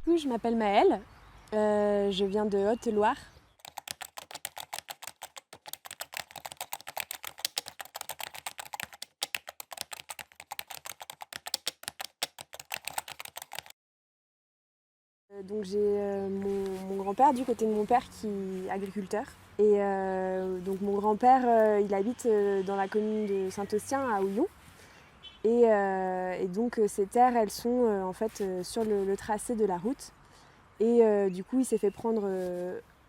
Je m'appelle Maëlle, je viens de Haute-Loire. Donc j'ai mon grand-père du côté de mon père qui est agriculteur. Et donc mon grand-père, il habite dans la commune de Saint-Austien à Houillon. Et donc ces terres, elles sont en fait sur le tracé de la route. Et du coup, il s'est fait prendre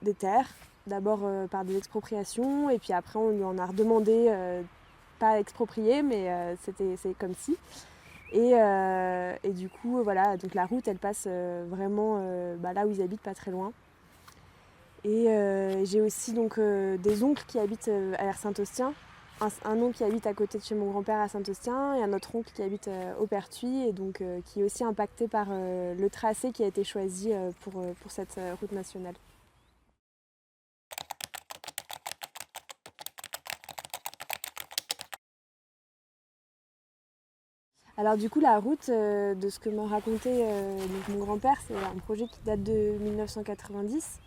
des terres, d'abord par des expropriations, et puis après on lui en a redemandé, pas exproprié, mais c'est comme si. Et du coup, voilà, donc la route, elle passe vraiment là où ils habitent, pas très loin. Et j'ai aussi donc des oncles qui habitent à Saint-Austien. Un oncle qui habite à côté de chez mon grand-père à Saint-Austien et un autre oncle qui habite au Pertuis et donc qui est aussi impacté par le tracé qui a été choisi pour cette route nationale. Alors du coup la route, de ce que m'a raconté donc mon grand-père, c'est un projet qui date de 1990.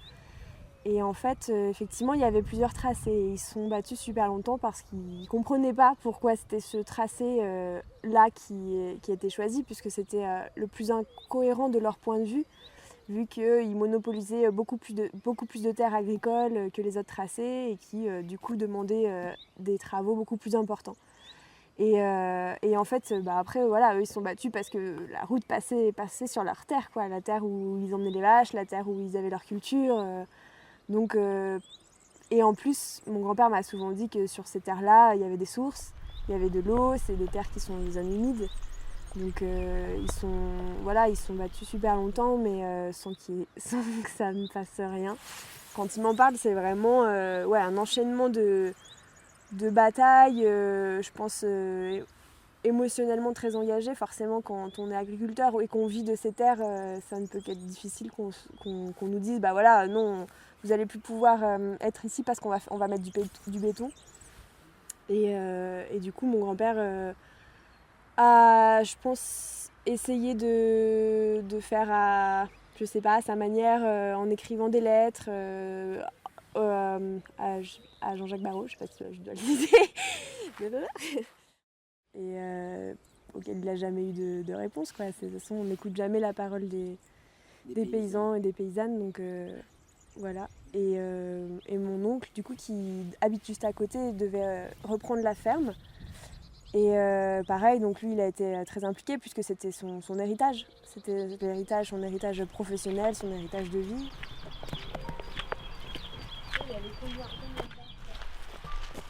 Et en fait, effectivement, il y avait plusieurs tracés. Ils se sont battus super longtemps parce qu'ils ne comprenaient pas pourquoi c'était ce tracé-là qui était choisi, puisque c'était le plus incohérent de leur point de vue, vu qu'ils monopolisaient beaucoup plus de terres agricoles que les autres tracés et qui, du coup, demandaient des travaux beaucoup plus importants. Et en fait, après, voilà, eux, ils se sont battus parce que la route passait sur leur terre, quoi. La terre où ils emmenaient les vaches, la terre où ils avaient leur culture. Donc, et en plus, mon grand-père m'a souvent dit que sur ces terres-là, il y avait des sources, il y avait de l'eau, c'est des terres qui sont des zones humides. Donc ils sont battus super longtemps, mais sans que ça ne fasse rien. Quand il m'en parle, c'est vraiment un enchaînement de batailles, je pense émotionnellement très engagé. Forcément, quand on est agriculteur et qu'on vit de ces terres, ça ne peut qu'être difficile qu'on nous dise, bah voilà, non, vous allez plus pouvoir être ici parce on va mettre du béton. Et du coup, mon grand-père a, je pense, essayé de faire je sais pas, à sa manière, en écrivant des lettres à Jean-Jacques Barrot, je sais pas si je dois le citer. Et auquel il n'a jamais eu de réponse, quoi. De toute façon, on n'écoute jamais la parole des paysans et des paysannes, donc voilà. Et mon oncle, du coup, qui habite juste à côté, devait reprendre la ferme. Et pareil, donc lui, il a été très impliqué puisque c'était son héritage. C'était son héritage professionnel, son héritage de vie.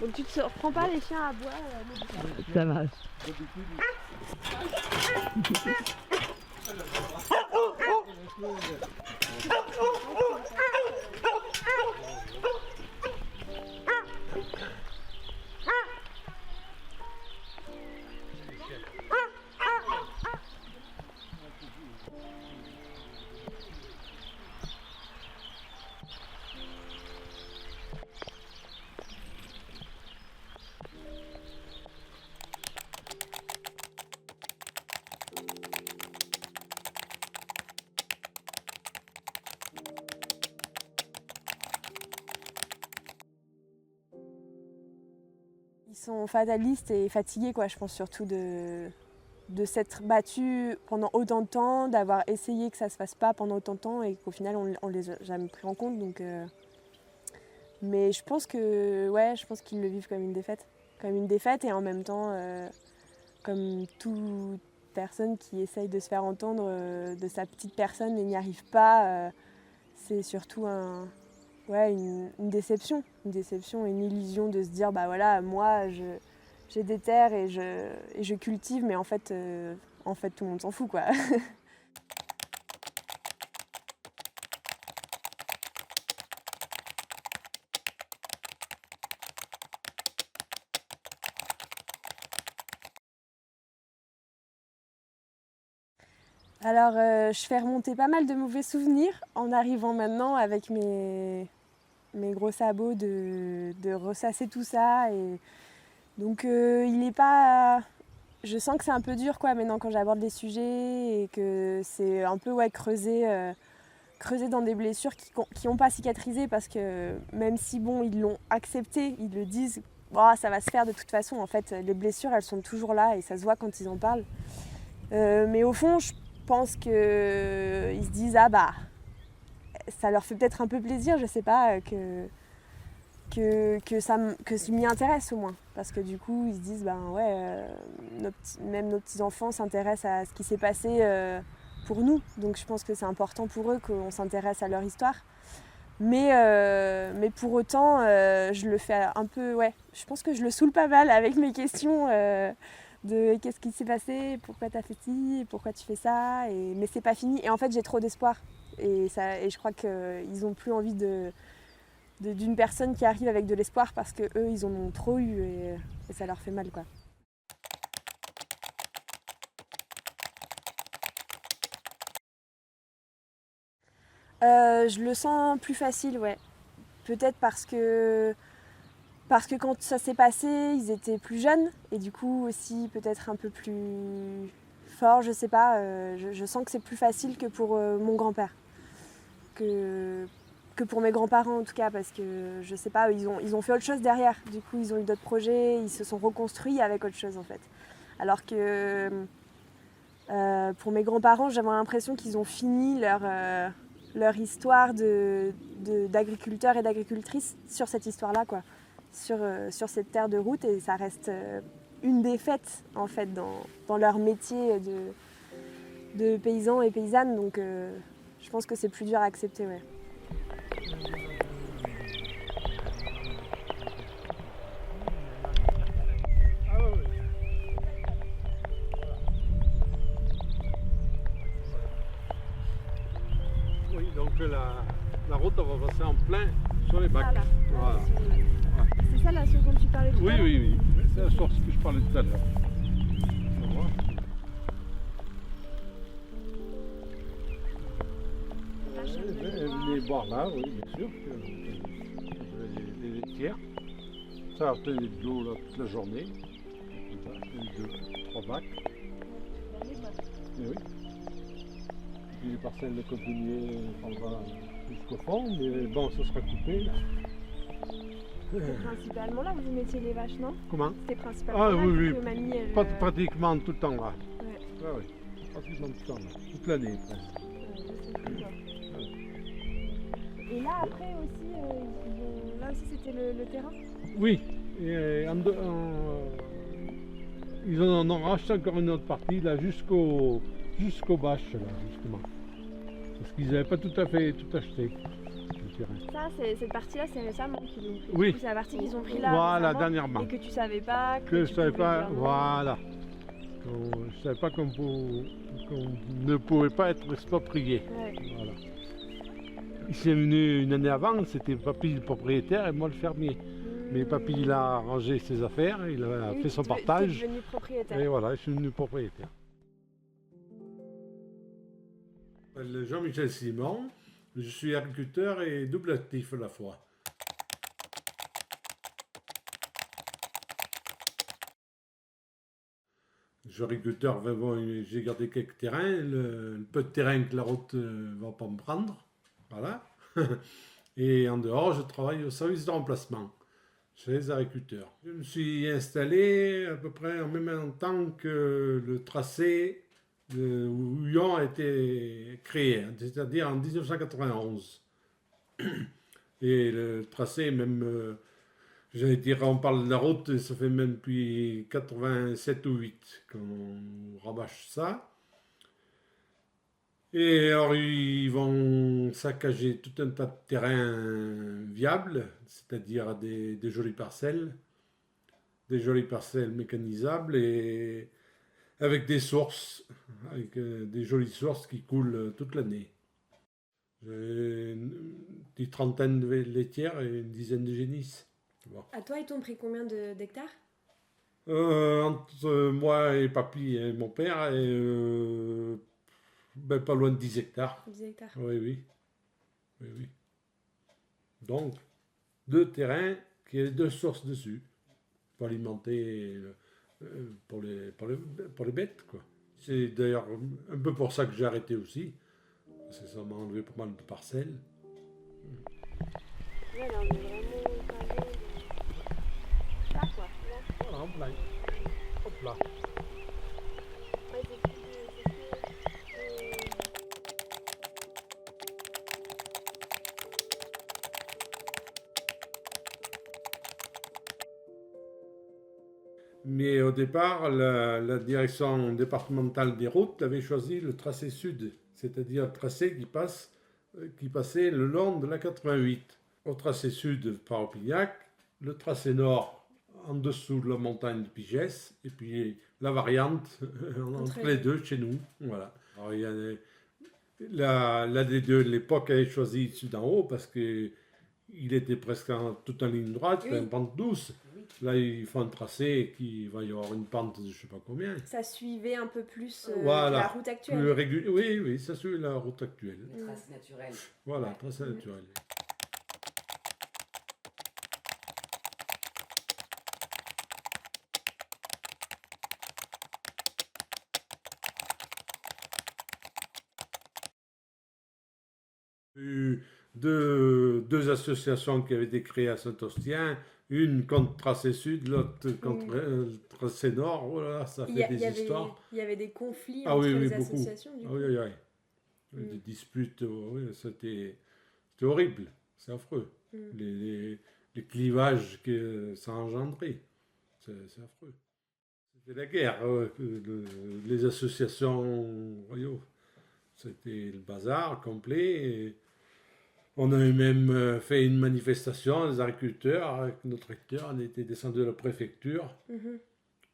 Donc tu te reprends pas les chiens à bois Ça marche. Ils sont fatalistes et fatigués, quoi, je pense surtout de s'être battus pendant autant de temps, d'avoir essayé que ça se fasse pas pendant autant de temps et qu'au final on les a jamais pris en compte. Mais je pense qu'ils le vivent comme une défaite et en même temps comme toute personne qui essaye de se faire entendre de sa petite personne et n'y arrive pas, c'est surtout une déception et une illusion de se dire bah voilà, j'ai des terres et je cultive, mais en fait tout le monde s'en fout, quoi. Alors je fais remonter pas mal de mauvais souvenirs en arrivant maintenant avec mes gros sabots de ressasser tout ça. Et donc il est pas je sens que c'est un peu dur quoi maintenant quand j'aborde les sujets et que c'est un peu ouais, creuser dans des blessures qui n'ont pas cicatrisé parce que même si bon ils l'ont accepté, ils le disent, oh, ça va se faire de toute façon. En fait, les blessures elles sont toujours là et ça se voit quand ils en parlent. Mais au fond, je pense qu'ils se disent ah bah ça leur fait peut-être un peu plaisir, je sais pas, que je m'y intéresse au moins. Parce que du coup, ils se disent, ben ouais, même nos petits-enfants s'intéressent à ce qui s'est passé pour nous. Donc je pense que c'est important pour eux qu'on s'intéresse à leur histoire. Mais pour autant, je le fais un peu, ouais, je pense que je le saoule pas mal avec mes questions de qu'est-ce qui s'est passé, pourquoi t'as fait ci, pourquoi tu fais ça, mais c'est pas fini. Et en fait, j'ai trop d'espoir. Et je crois qu'ils ont plus envie d'une personne qui arrive avec de l'espoir parce que eux ils en ont trop eu et ça leur fait mal quoi. Je le sens plus facile, ouais. Peut-être parce que quand ça s'est passé, ils étaient plus jeunes et du coup aussi peut-être un peu plus forts, je sais pas. Je sens que c'est plus facile que pour mon grand-père. Que pour mes grands-parents en tout cas, parce que je sais pas, ils ont fait autre chose derrière. Du coup, ils ont eu d'autres projets, ils se sont reconstruits avec autre chose en fait. Alors que pour mes grands-parents, j'avais l'impression qu'ils ont fini leur histoire d'agriculteurs et d'agricultrices sur cette histoire-là, quoi. Sur cette terre de route, et ça reste une défaite en fait dans leur métier de paysans et paysannes. Donc je pense que c'est plus dur à accepter, ouais. Oui, donc la route va passer en plein sur les bacs. Voilà. C'est ça la source dont tu parlais tout Oui, à l'heure. oui, oui, c'est la source que je parlais tout à l'heure. Venez boire là, oui, bien sûr. Les laitières. Ça a plein de l'eau là, toute la journée. Trois bacs. Mais oui. Puis les parcelles de continuer, on va jusqu'au fond, mais bon, ça sera coupé là. C'était principalement là que vous mettiez les vaches, non? Comment? C'était principalement Ah là oui, que oui. mamie elle... Pratiquement tout le temps là. Ouais. Ah oui, pratiquement tout le temps là. Toute l'année presque. Et là après aussi, là aussi c'était le terrain? Oui, et ils en ont racheté encore une autre partie là jusqu'aux bâches là justement. Parce qu'ils n'avaient pas tout à fait tout acheté, le terrain. Ça, cette partie-là, c'est récemment qu'ils l'ont pris. Oui. C'est la partie qu'ils ont pris là Voilà, récemment, dernièrement. et que tu savais pas, Que tu je savais pouvais pas, dire non. voilà. Je savais pas qu'on ne pouvait pas être exproprié. Ouais. Voilà. Il s'est venu une année avant, c'était papy le propriétaire et moi le fermier. Mais papy il a rangé ses affaires, il a fait son partage. Devenu propriétaire. Et voilà, je suis devenu propriétaire. Je m'appelle Jean-Michel Simon, je suis agriculteur et double actif à la fois. Je suis agriculteur, bon, j'ai gardé quelques terrains, le peu de terrain que la route va pas me prendre, voilà. Et en dehors, je travaille au service de remplacement chez les agriculteurs. Je me suis installé à peu près en même temps que le tracé de Houillon a été créé, c'est-à-dire en 1991. Et le tracé, même, j'allais dire, on parle de la route, ça fait même depuis 87 ou 8 qu'on rabâche ça. Et alors, ils vont saccager tout un tas de terrains viables, c'est-à-dire des jolies parcelles mécanisables et avec des sources, avec des jolies sources qui coulent toute l'année. J'ai une trentaine de laitières et une dizaine de génisses. Bon. À toi, ils t'ont pris combien d'hectares? Entre moi et papy et mon père, ben, pas loin de 10 hectares. 10 hectares. Oui, oui. Oui, oui. Donc, deux terrains qui ont deux sources dessus pour alimenter pour les bêtes, quoi. C'est d'ailleurs un peu pour ça que j'ai arrêté aussi, parce que ça m'a enlevé pas mal de parcelles. Ouais, là, on est vraiment pas loin de ça, quoi. Là. Voilà, en plein. Hop là. Ouais, Mais au départ, la direction départementale des routes avait choisi le tracé sud, c'est-à-dire le tracé qui passait le long de la 88. Au tracé sud par Opignac, le tracé nord en dessous de la montagne de Pigès, et puis la variante entre les deux chez nous. Voilà. Alors, il y a la D2 de l'époque avait choisi celui d'en haut parce que il était presque tout en ligne droite, oui. une pente douce. Là, ils font un tracé qui va y avoir une pente de je ne sais pas combien. Ça suivait un peu plus Voilà, la route actuelle. Plus régulier. Oui, oui, ça suit la route actuelle. Le tracé naturel. Voilà, tracé naturel. Eu deux associations qui avaient été créées à Saint-Ostien, une contre Tracé Sud, l'autre contre Tracé Nord. Voilà, ça fait des histoires. Il y avait des conflits Ah entre oui, les beaucoup. associations, du Ah coup. oui, oui, oui. Des disputes, oui, c'était horrible, c'est affreux. Les clivages que ça a engendré, c'est affreux. C'était la guerre, les associations royaux. C'était le bazar complet. Et on a même fait une manifestation, les agriculteurs, avec nos tracteurs, on était descendus de la préfecture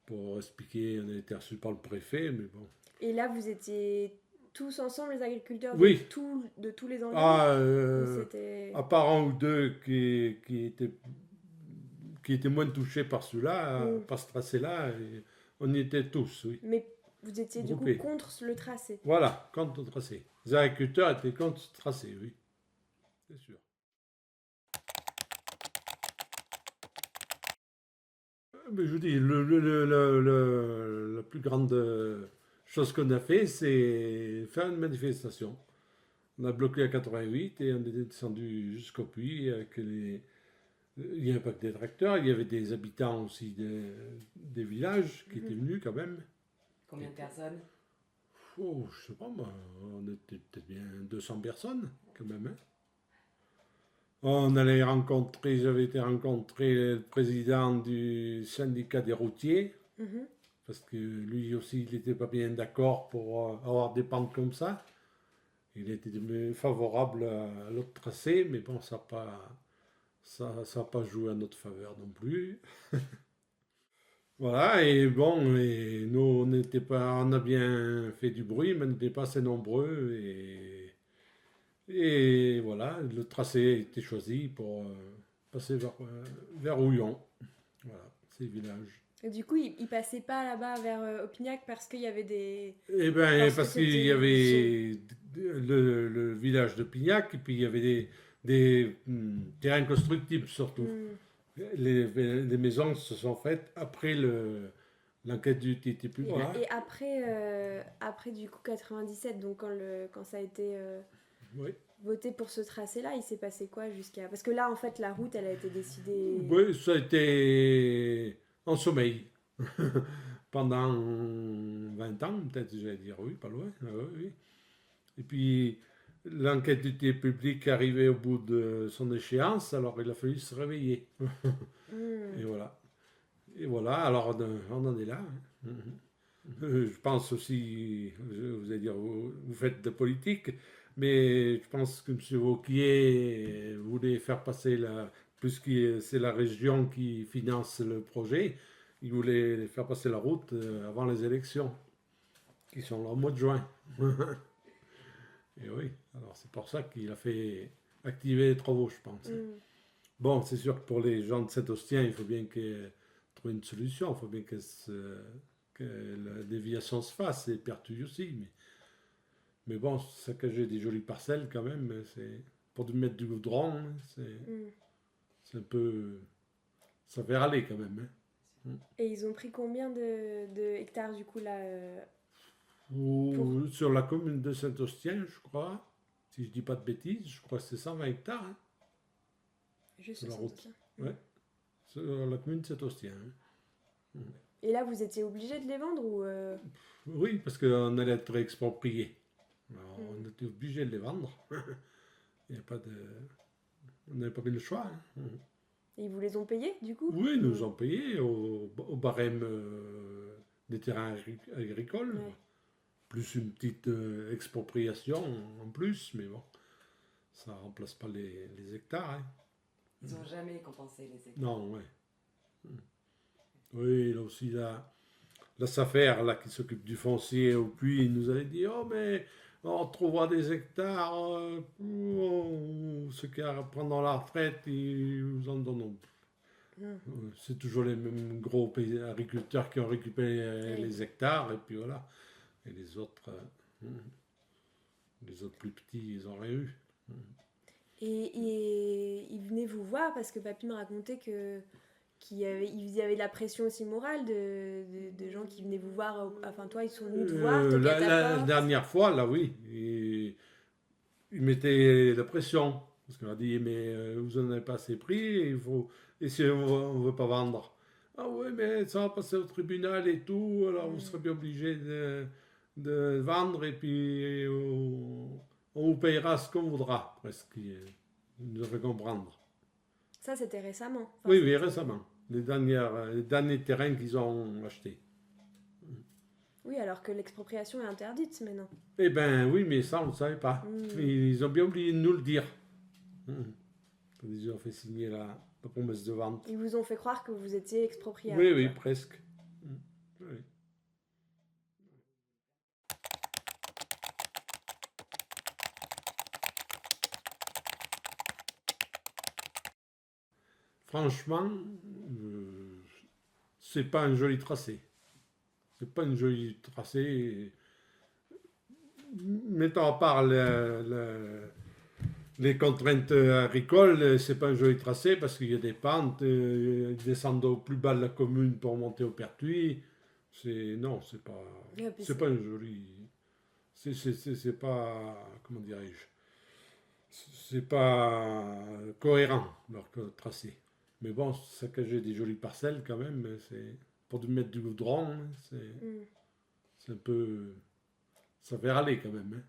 pour expliquer, on a été reçus par le préfet, mais bon. Et là, vous étiez tous ensemble, les agriculteurs Oui. de tous les environs? À part un ou deux qui étaient moins touchés par celui-là, par ce tracé-là, on y était tous, oui. Mais vous étiez groupés. Du coup contre le tracé? Voilà, contre le tracé. Les agriculteurs étaient contre ce tracé, oui. C'est sûr. Mais je vous dis, la plus grande chose qu'on a fait, c'est faire une manifestation. On a bloqué à 88 et on est descendu jusqu'au puits avec il n'y avait pas que des tracteurs, il y avait des habitants aussi des villages qui étaient venus quand même. Combien de personnes? Oh, je sais pas moi, on était peut-être bien 200 personnes quand même. Hein. J'avais été rencontrer le président du syndicat des routiers, parce que lui aussi, il n'était pas bien d'accord pour avoir des pentes comme ça. Il était favorable à l'autre tracé, mais bon, ça n'a pas joué à notre faveur non plus. Voilà, et bon, et nous, on a bien fait du bruit, mais on n'était pas assez nombreux, et voilà, le tracé a été choisi pour passer vers Houillon. Voilà, c'est le village. Et du coup, il passait pas là-bas vers Opignac parce qu'il y avait des... Eh bien, parce qu'il y avait le village de Pignac, et puis il y avait des terrains constructibles surtout. Les maisons se sont faites après l'enquête du TTP. Voilà. Et après du coup 97, donc quand ça a été voté pour ce tracé-là, il s'est passé quoi jusqu'à... Parce que là, en fait, la route, elle a été décidée... Oui, ça a été en sommeil. Pendant 20 ans, peut-être, j'allais dire, oui, pas loin. Oui. Et puis, l'enquête du public arrivait au bout de son échéance, alors il a fallu se réveiller. Et voilà. Et voilà, alors on en est là. Je pense aussi, vous allez dire, vous faites de politique, mais je pense que M. Wauquiez voulait faire passer puisque c'est la région qui finance le projet, il voulait faire passer la route avant les élections, qui sont là au mois de juin. Et oui, alors c'est pour ça qu'il a fait activer les travaux, je pense. Bon, c'est sûr que pour les gens de Saint-Ostien, il faut bien qu'ils trouvent une solution, il faut bien que la déviation se fasse, et Pertuis aussi. Mais bon, saccager des jolies parcelles quand même, c'est pour mettre du goudron, c'est un peu... Ça fait râler quand même. Hein. Et ils ont pris combien de hectares du coup là Sur la commune de Saint-Austien, je crois, si je dis pas de bêtises, je crois que c'est 120 hectares, hein, juste sur la sur route. Saint-Oustien. Ouais, sur la commune de Saint-Austien. Hein. Et là, vous étiez obligé de les vendre ou Oui, parce qu'on allait être exproprié. Alors, on était obligé de les vendre. Il y a pas de... On n'avait pas eu le choix. Hein. ils vous les ont payés du coup? Oui, ils nous ont payé au barème des terrains agricoles, Ouais. plus une petite expropriation en plus, mais bon, ça ne remplace pas les hectares. Hein. Ils n'ont jamais compensé les hectares. Non, ouais. Oui, là aussi, la SAFER, là, qui s'occupe du foncier au puits, il nous avait dit, oh, mais on trouvera des hectares, ceux qui prennent la retraite, ils vous en donnent. C'est toujours les mêmes gros agriculteurs qui ont récupéré Oui. les hectares, et puis voilà. Et les autres plus petits, ils n'ont rien eu. Et ils venaient vous voir parce que papy me racontait qu'il y avait de la pression aussi morale de gens qui venaient vous voir. Enfin, toi, ils sont venus te voir, toquer à ta La porte. dernière fois, là, oui, ils mettaient la pression. Parce qu'on a dit, mais vous en avez pas assez pris, et si on ne veut pas vendre. Ah oui, mais ça va passer au tribunal et tout, alors vous serez bien obligé de vendre, et puis on vous payera ce qu'on voudra, presque. Ils nous a fait comprendre. Ça, c'était récemment. Enfin, Oui, oui, récemment. Les derniers terrains qu'ils ont achetés. Oui, alors que l'expropriation est interdite maintenant. Eh ben oui, mais ça, on ne savait pas. Ils ont bien oublié de nous le dire. Quand ils ont fait signer la promesse de vente. Ils vous ont fait croire que vous étiez expropriable. Oui, oui, presque. Oui. Franchement, c'est pas un joli tracé. C'est pas une jolie tracé. Mettons à part les contraintes agricoles, c'est pas un joli tracé parce qu'il y a des pentes, ils descendent au plus bas de la commune pour monter au Pertuis. Non, c'est pas, Et puis c'est pas un joli, c'est pas, comment dirais-je, c'est pas cohérent leur tracé. Mais bon, saccager des jolies parcelles quand même, c'est pour mettre du goudron, hein, c'est un peu, ça fait râler quand même. Hein.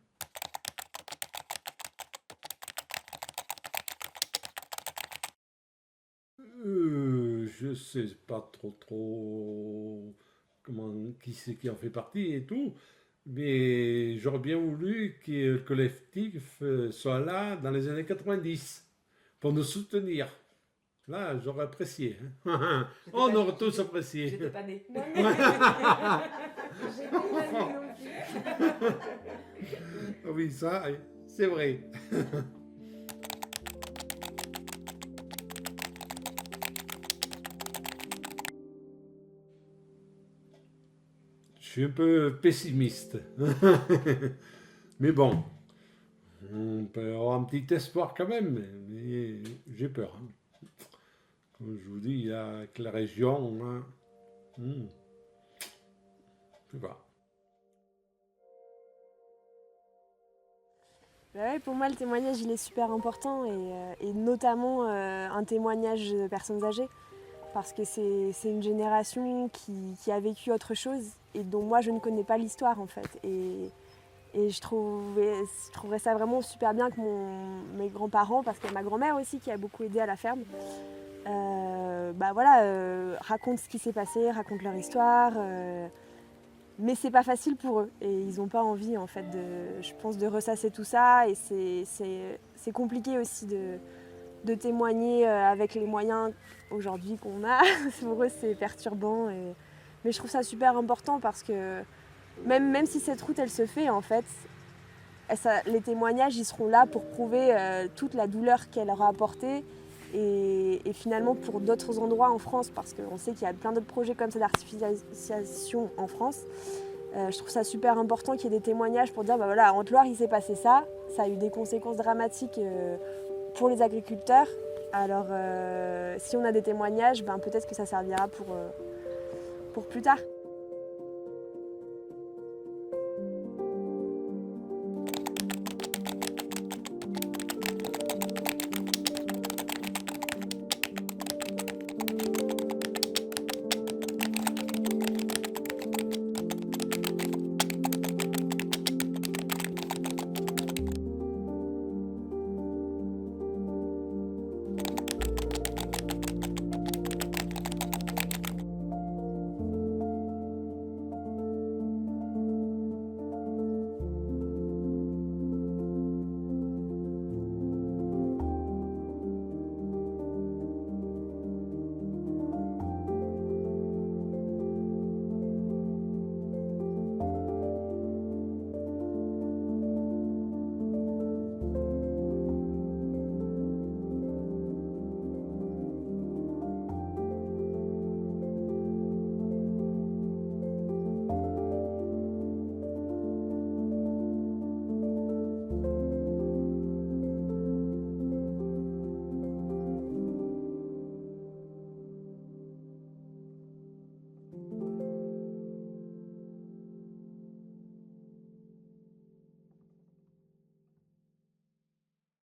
Je sais pas trop qui c'est qui en fait partie et tout, mais j'aurais bien voulu que le collectif soit là dans les années 90 pour nous soutenir. Là, j'aurais apprécié. Hein. On aurait tous apprécié. J'étais pas née. J'ai pas envie non plus. Oui, ça, c'est vrai. Je suis un peu pessimiste. Mais bon, on peut avoir un petit espoir quand même, mais j'ai peur. Hein. Comme je vous dis, il y a avec la région, hein, je sais pas. Bah ouais, pour moi, le témoignage, il est super important et notamment un témoignage de personnes âgées parce que c'est une génération qui a vécu autre chose et dont moi, je ne connais pas l'histoire en fait. Et je trouverais ça vraiment super bien que mes grands-parents, parce qu'il y a ma grand-mère aussi qui a beaucoup aidé à la ferme, racontent ce qui s'est passé, racontent leur histoire. Mais c'est pas facile pour eux et ils n'ont pas envie en fait je pense, de ressasser tout ça et c'est compliqué aussi de témoigner avec les moyens aujourd'hui qu'on a. Pour eux c'est perturbant mais je trouve ça super important parce que même si cette route elle se fait en fait, les témoignages ils seront là pour prouver toute la douleur qu'elle aura apportée et finalement pour d'autres endroits en France, parce qu'on sait qu'il y a plein d'autres projets comme ça d'artificialisation en France. Je trouve ça super important qu'il y ait des témoignages pour dire, bah voilà, en Haute-Loire il s'est passé ça, ça a eu des conséquences dramatiques pour les agriculteurs. Alors si on a des témoignages, ben, peut-être que ça servira pour plus tard.